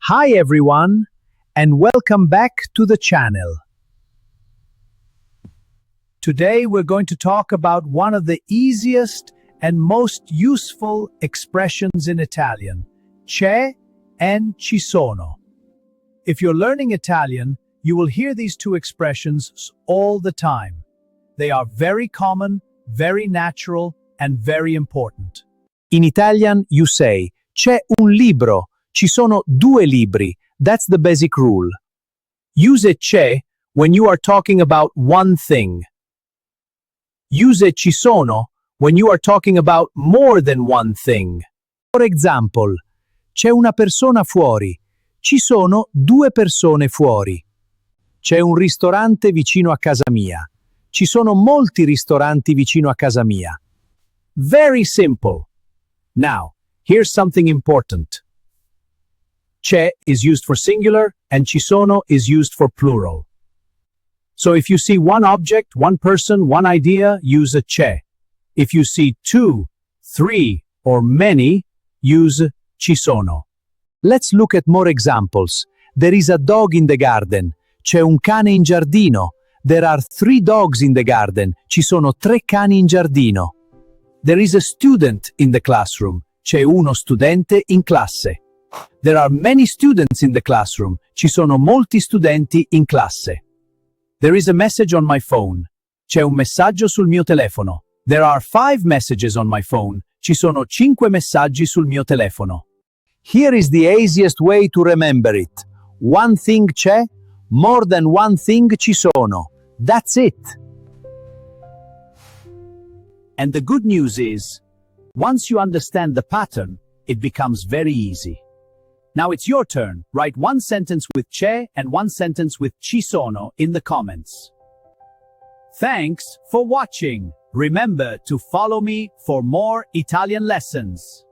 Hi everyone, and welcome back to the channel. Today we're going to talk about one of the easiest and most useful expressions in Italian, c'è and ci sono. If you're learning Italian, you will hear these two expressions all the time. They are very common, very natural, and very important. In Italian, you say, c'è un libro, ci sono due libri. That's the basic rule. Use c'è when you are talking about one thing. Use ci sono when you are talking about more than one thing. For example, c'è una persona fuori. Ci sono due persone fuori. C'è un ristorante vicino a casa mia. Ci sono molti ristoranti vicino a casa mia. Very simple. Now, here's something important. C'è is used for singular and ci sono is used for plural. So if you see one object, one person, one idea, use c'è. If you see two, three, or many, use ci sono. Let's look at more examples. There is a dog in the garden. C'è un cane in giardino. There are 3 dogs in the garden. Ci sono 3 cani in giardino. There is a student in the classroom. C'è uno studente in classe. There are many students in the classroom. Ci sono molti studenti in classe. There is a message on my phone. C'è un messaggio sul mio telefono. There are 5 messages on my phone. Ci sono 5 messaggi sul mio telefono. Here is the easiest way to remember it. One thing c'è, more than one thing ci sono. That's it. And the good news is, once you understand the pattern, it becomes very easy. Now it's your turn. Write one sentence with c'è and one sentence with ci sono in the comments. Thanks for watching. Remember to follow me for more Italian lessons.